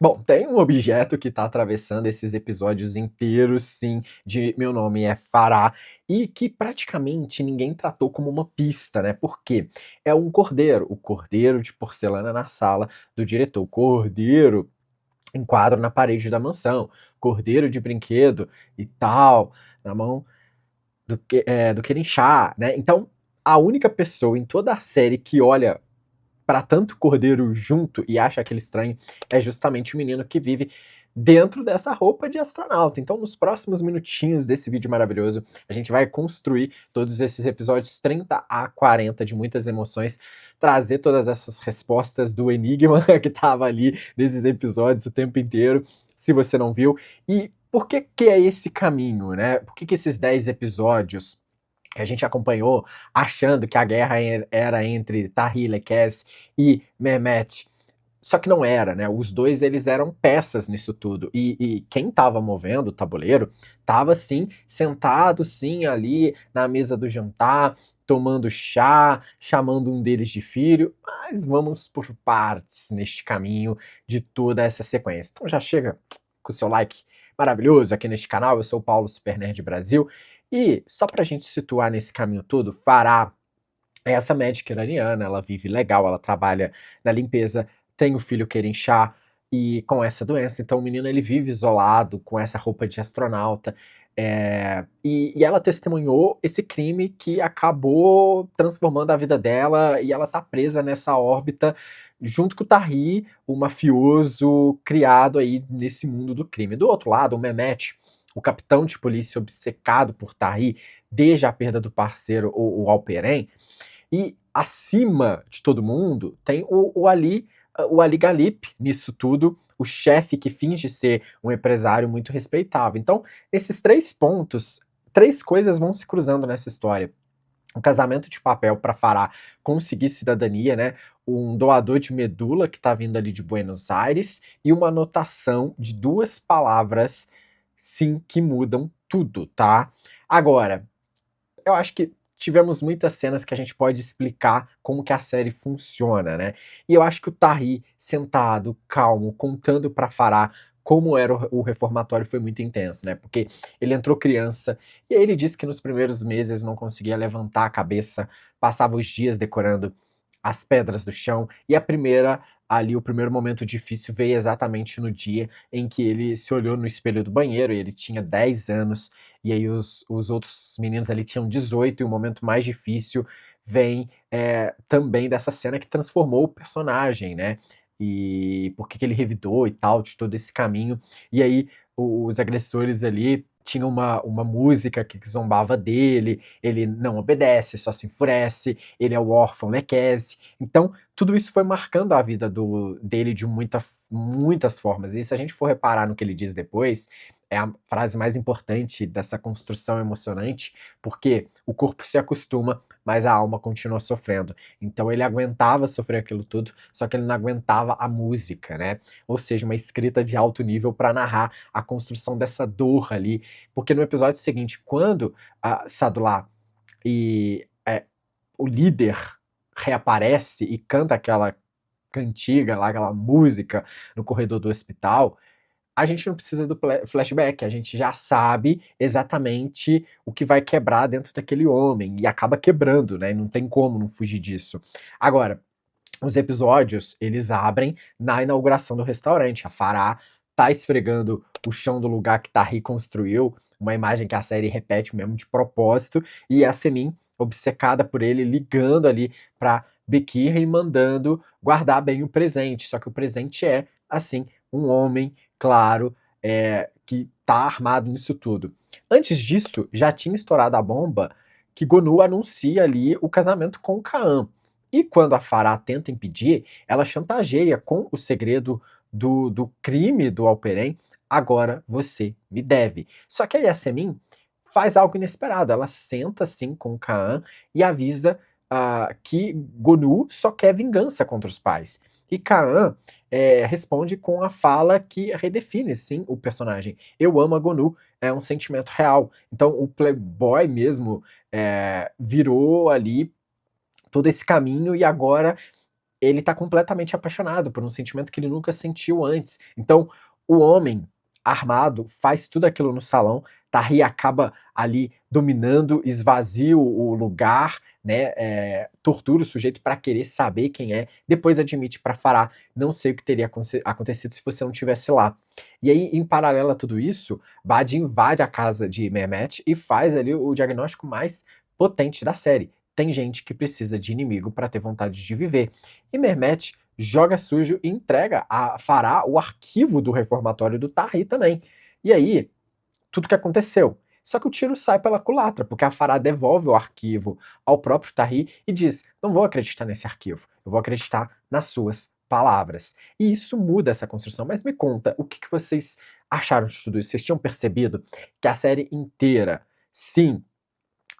Bom, tem um objeto que tá atravessando esses episódios inteiros, sim, de Meu Nome é Fará, e que praticamente ninguém tratou como uma pista, né? Por quê? É um cordeiro, o cordeiro de porcelana na sala do diretor, o cordeiro em quadro na parede da mansão, cordeiro de brinquedo e tal, na mão do Querinchá, né? Então, a única pessoa em toda a série que olha para tanto cordeiro junto e acha aquele estranho é justamente o menino que vive dentro dessa roupa de astronauta. Então, nos próximos minutinhos desse vídeo maravilhoso, a gente vai construir todos esses episódios 30 a 40 de muitas emoções, trazer todas essas respostas do enigma que estava ali nesses episódios o tempo inteiro, se você não viu. E por que que é esse caminho, né? Por que que esses 10 episódios que a gente acompanhou achando que a guerra era entre Tahir Lekes e Mehmet. Só que não era, né? Os dois eles eram peças nisso tudo. E quem estava movendo o tabuleiro estava sim sentado sim ali na mesa do jantar, tomando chá, chamando um deles de filho. Mas vamos por partes neste caminho de toda essa sequência. Então já chega com o seu like maravilhoso aqui neste canal. Eu sou o Paulo Super Nerd Brasil. E só pra gente situar nesse caminho todo, Farah é essa médica iraniana, ela vive legal, ela trabalha na limpeza, tem o filho Kerim-Shah e com essa doença, então o menino ele vive isolado com essa roupa de astronauta, e ela testemunhou esse crime que acabou transformando a vida dela e ela tá presa nessa órbita junto com o Tahir, o mafioso criado aí nesse mundo do crime. Do outro lado, o Mehmet, o capitão de polícia obcecado por Tahir desde a perda do parceiro, o Alperen, e acima de todo mundo tem o Ali Galip nisso tudo, o chefe que finge ser um empresário muito respeitável. Então, esses três pontos, três coisas vão se cruzando nessa história. Um casamento de papel para Farah conseguir cidadania, né? Um doador de medula que está vindo ali de Buenos Aires e uma anotação de duas palavras, sim, que mudam tudo, tá? Agora, eu acho que tivemos muitas cenas que a gente pode explicar como que a série funciona, né? E eu acho que o Tahir, sentado, calmo, contando pra Farah como era o reformatório foi muito intenso, né? Porque ele entrou criança e aí ele disse que nos primeiros meses não conseguia levantar a cabeça, passava os dias decorando as pedras do chão e o primeiro momento difícil veio exatamente no dia em que ele se olhou no espelho do banheiro e ele tinha 10 anos e aí os outros meninos ali tinham 18 e o momento mais difícil vem também dessa cena que transformou o personagem, né? E por que ele revidou e tal, de todo esse caminho. E aí os agressores ali tinham uma música que zombava dele, ele não obedece, só se enfurece, ele é o órfão Lekese. Então, tudo isso foi marcando a vida dele de muitas formas. E se a gente for reparar no que ele diz depois, é a frase mais importante dessa construção emocionante, porque o corpo se acostuma, mas a alma continua sofrendo. Então ele aguentava sofrer aquilo tudo, só que ele não aguentava a música, né? Ou seja, uma escrita de alto nível para narrar a construção dessa dor ali. Porque no episódio seguinte, quando a Sadullah e o líder reaparece e canta aquela cantiga lá, aquela música no corredor do hospital, a gente não precisa do flashback, a gente já sabe exatamente o que vai quebrar dentro daquele homem, e acaba quebrando, né? Não tem como não fugir disso. Agora, os episódios, eles abrem na inauguração do restaurante. A Farah tá esfregando o chão do lugar que tá reconstruiu, uma imagem que a série repete mesmo de propósito, e a Semin, obcecada por ele, ligando ali pra Bekir e mandando guardar bem o presente. Só que o presente é, assim, um homem, claro, que tá armado nisso tudo. Antes disso, já tinha estourado a bomba que Gonu anuncia ali o casamento com Kaan. E quando a Farah tenta impedir, ela chantageia com o segredo do crime do Alperen. Agora você me deve. Só que a Yasemin faz algo inesperado. Ela senta assim com o Kaan e avisa que Gonu só quer vingança contra os pais. E Kaan responde com a fala que redefine, sim, o personagem. Eu amo a Gonu, é um sentimento real. Então o playboy mesmo virou ali todo esse caminho e agora ele tá completamente apaixonado por um sentimento que ele nunca sentiu antes. Então, o homem armado faz tudo aquilo no salão, Tahir acaba ali dominando, esvazia o lugar, né, tortura o sujeito para querer saber quem é, depois admite para Farah, não sei o que teria acontecido se você não tivesse lá. E aí, em paralelo a tudo isso, Bad invade a casa de Mehmet e faz ali o diagnóstico mais potente da série. Tem gente que precisa de inimigo para ter vontade de viver. E Mehmet joga sujo e entrega a Farah o arquivo do reformatório do Tahir também. E aí, tudo que aconteceu. Só que o tiro sai pela culatra, porque a Farah devolve o arquivo ao próprio Tahir e diz: não vou acreditar nesse arquivo, eu vou acreditar nas suas palavras. E isso muda essa construção. Mas me conta, o que vocês acharam de tudo isso? Vocês tinham percebido que a série inteira, sim,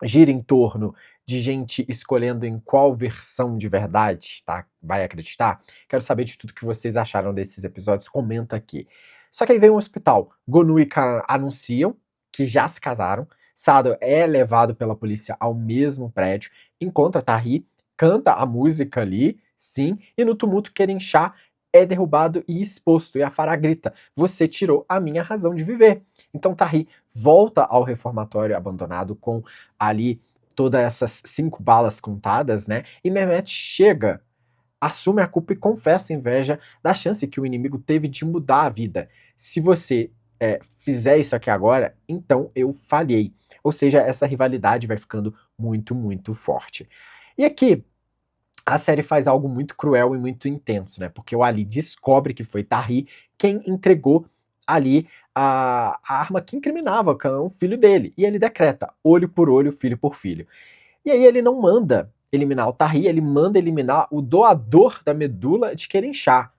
gira em torno de gente escolhendo em qual versão de verdade, tá, vai acreditar? Quero saber de tudo que vocês acharam desses episódios, comenta aqui. Só que aí vem um hospital. Gonu e Khan anunciam que já se casaram. Sado é levado pela polícia ao mesmo prédio, encontra Tahir, canta a música ali, sim, e no tumulto Kerenchá é derrubado e exposto. E a Farah grita: você tirou a minha razão de viver. Então Tahir volta ao reformatório abandonado com ali todas essas 5 balas contadas, né? E Mehmet chega, assume a culpa e confessa a inveja da chance que o inimigo teve de mudar a vida. Se você fizer isso aqui agora, então eu falhei. Ou seja, essa rivalidade vai ficando muito, muito forte. E aqui, a série faz algo muito cruel e muito intenso, né? Porque o Ali descobre que foi Tahir quem entregou ali a arma que incriminava o filho dele. E ele decreta olho por olho, filho por filho. E aí ele não manda eliminar o Tahir, ele manda eliminar o doador da medula de Kerenchá.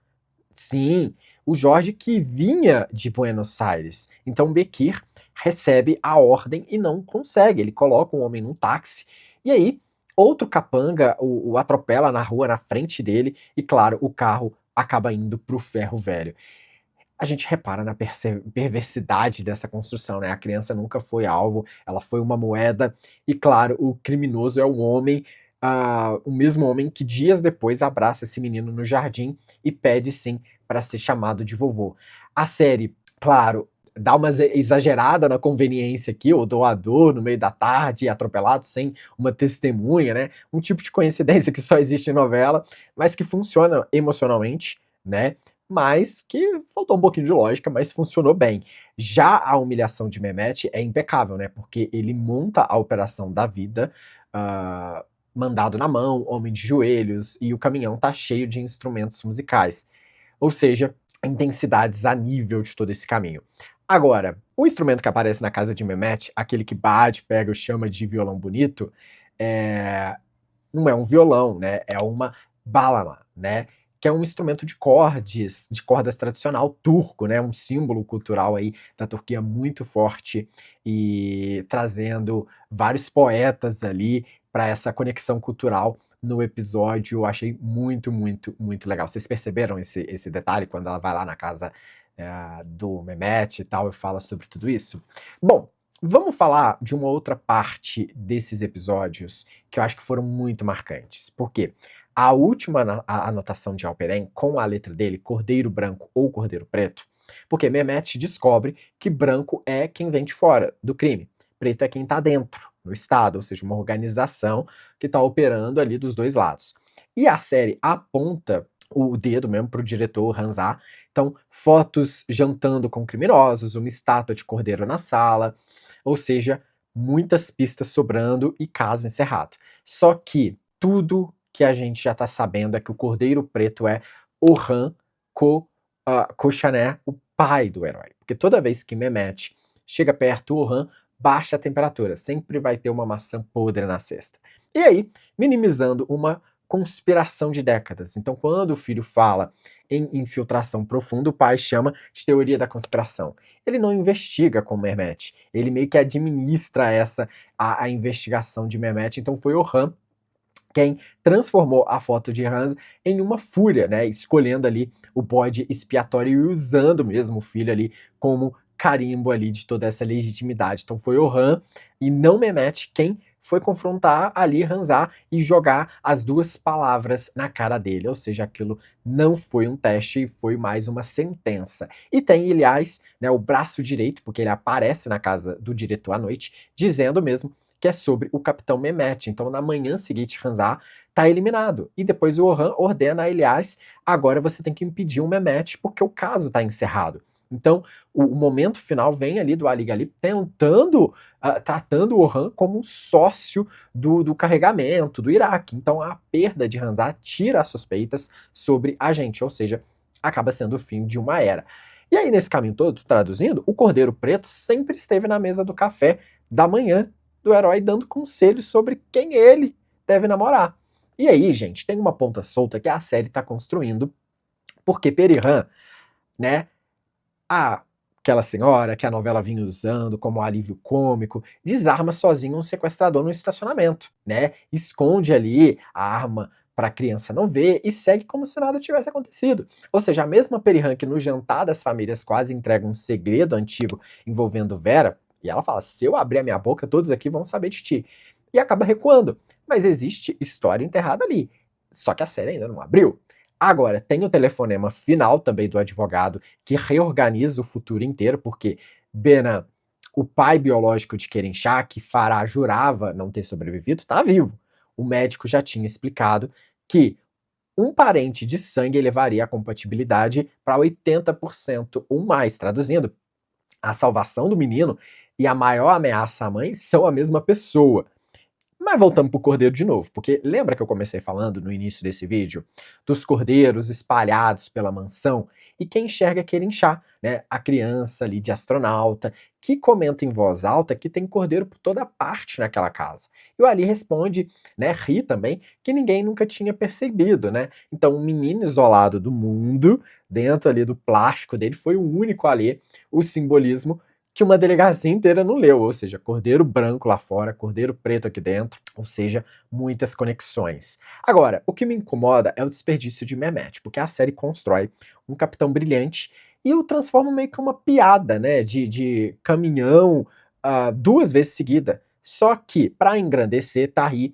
Sim, o Jorge que vinha de Buenos Aires. Então Bekir recebe a ordem e não consegue. Ele coloca um homem num táxi e aí outro capanga o atropela na rua na frente dele e claro, o carro acaba indo pro ferro velho. A gente repara na perversidade dessa construção, né? A criança nunca foi alvo, ela foi uma moeda, e claro, o criminoso é o homem, o mesmo homem que dias depois abraça esse menino no jardim e pede sim para ser chamado de vovô. A série, claro, dá uma exagerada na conveniência aqui, o doador no meio da tarde, atropelado sem uma testemunha, né? Um tipo de coincidência que só existe em novela, mas que funciona emocionalmente, né? Mas que faltou um pouquinho de lógica, mas funcionou bem. Já a humilhação de Mehmet é impecável, né? Porque ele monta a operação da vida, mandado na mão, homem de joelhos, e o caminhão tá cheio de instrumentos musicais. Ou seja, intensidades a nível de todo esse caminho. Agora, o instrumento que aparece na casa de Mehmet, aquele que bate, pega ou chama de violão bonito, não é um violão, né? É uma bálama, né? Que é um instrumento de cordas tradicional turco, né? Um símbolo cultural aí da Turquia muito forte e trazendo vários poetas ali para essa conexão cultural no episódio. Eu achei muito, muito, muito legal. Vocês perceberam esse detalhe quando ela vai lá na casa do Mehmet e tal e fala sobre tudo isso? Bom, vamos falar de uma outra parte desses episódios que eu acho que foram muito marcantes. Por quê? A última anotação de Alperen, com a letra dele, Cordeiro Branco ou Cordeiro Preto, porque Mehmet descobre que branco é quem vem de fora do crime, preto é quem está dentro, no Estado, ou seja, uma organização que está operando ali dos dois lados. E a série aponta o dedo mesmo para o diretor Hanzar. Então, fotos jantando com criminosos, uma estátua de cordeiro na sala, ou seja, muitas pistas sobrando e caso encerrado. Só que tudo que a gente já tá sabendo é que o Cordeiro Preto é Orhan Koshaner, o pai do herói. Porque toda vez que Mehmet chega perto, o Orhan baixa a temperatura, sempre vai ter uma maçã podre na cesta. E aí, minimizando uma conspiração de décadas. Então, quando o filho fala em infiltração profunda, o pai chama de teoria da conspiração. Ele não investiga com Mehmet, ele meio que administra a investigação de Mehmet, então foi Orhan quem transformou a foto de Hans em uma fúria, né? Escolhendo ali o bode expiatório e usando mesmo o filho ali como carimbo ali de toda essa legitimidade. Então foi Orhan e não Mehmet quem foi confrontar ali Hanzar e jogar as duas palavras na cara dele, ou seja, aquilo não foi um teste, foi mais uma sentença. E tem, aliás, né, o braço direito, porque ele aparece na casa do diretor à noite, dizendo mesmo que é sobre o Capitão Mehmet. Então, na manhã seguinte, Hanzar tá eliminado. E depois o Orhan ordena a Ilyas, agora você tem que impedir o Mehmet, porque o caso tá encerrado. Então, o momento final vem ali do Ali Galip tentando, tratando o Orhan como um sócio do carregamento do Iraque. Então, a perda de Hanzar tira as suspeitas sobre a gente, ou seja, acaba sendo o fim de uma era. E aí, nesse caminho todo, traduzindo, o Cordeiro Preto sempre esteve na mesa do café da manhã do herói, dando conselhos sobre quem ele deve namorar. E aí, gente, tem uma ponta solta que a série está construindo, porque Perihan, né, aquela senhora que a novela vinha usando como alívio cômico, desarma sozinho um sequestrador no estacionamento, né? Esconde ali a arma para a criança não ver e segue como se nada tivesse acontecido. Ou seja, a mesma Perihan que no jantar das famílias quase entrega um segredo antigo envolvendo Vera, e ela fala: se eu abrir a minha boca, todos aqui vão saber de ti. E acaba recuando. Mas existe história enterrada ali. Só que a série ainda não abriu. Agora, tem o telefonema final também do advogado, que reorganiza o futuro inteiro, porque Benan, o pai biológico de Kerim Shah, que Farah jurava não ter sobrevivido, está vivo. O médico já tinha explicado que um parente de sangue levaria a compatibilidade para 80% ou mais. Traduzindo, a salvação do menino e a maior ameaça à mãe são a mesma pessoa. Mas voltamos pro cordeiro de novo, porque lembra que eu comecei falando no início desse vídeo dos cordeiros espalhados pela mansão e quem enxerga Kerim Shah, né, a criança ali de astronauta, que comenta em voz alta que tem cordeiro por toda parte naquela casa. E o Ali responde, né, ri também, que ninguém nunca tinha percebido, né? Então um menino isolado do mundo, dentro ali do plástico dele, foi o único a ler o simbolismo que uma delegacia inteira não leu, ou seja, cordeiro branco lá fora, cordeiro preto aqui dentro, ou seja, muitas conexões. Agora, o que me incomoda é o desperdício de Mehmet, porque a série constrói um capitão brilhante e o transforma meio que uma piada, né, de caminhão duas vezes seguida. Só que, para engrandecer, Tahir,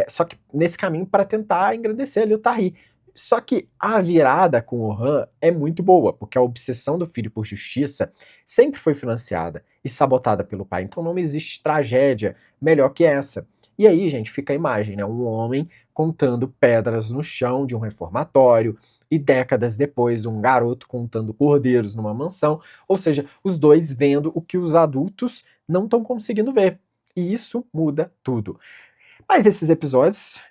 só que nesse caminho para tentar engrandecer ali o Tahir. Só que a virada com o Han é muito boa, porque a obsessão do filho por justiça sempre foi financiada e sabotada pelo pai. Então não existe tragédia melhor que essa. E aí, gente, fica a imagem, né? Um homem contando pedras no chão de um reformatório e décadas depois um garoto contando cordeiros numa mansão. Ou seja, os dois vendo o que os adultos não estão conseguindo ver. E isso muda tudo. Mas esses episódios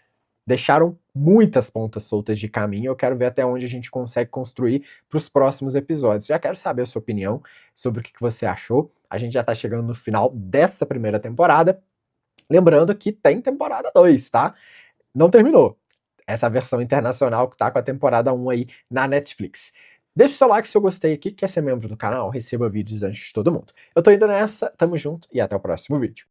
deixaram muitas pontas soltas de caminho. Eu quero ver até onde a gente consegue construir para os próximos episódios. Já quero saber a sua opinião sobre o que você achou. A gente já está chegando no final dessa primeira temporada. Lembrando que tem temporada 2, tá? Não terminou. Essa versão internacional que tá com a temporada 1 aí na Netflix. Deixa o seu like se eu gostei aqui, quer ser membro do canal, receba vídeos antes de todo mundo. Eu tô indo nessa, tamo junto e até o próximo vídeo.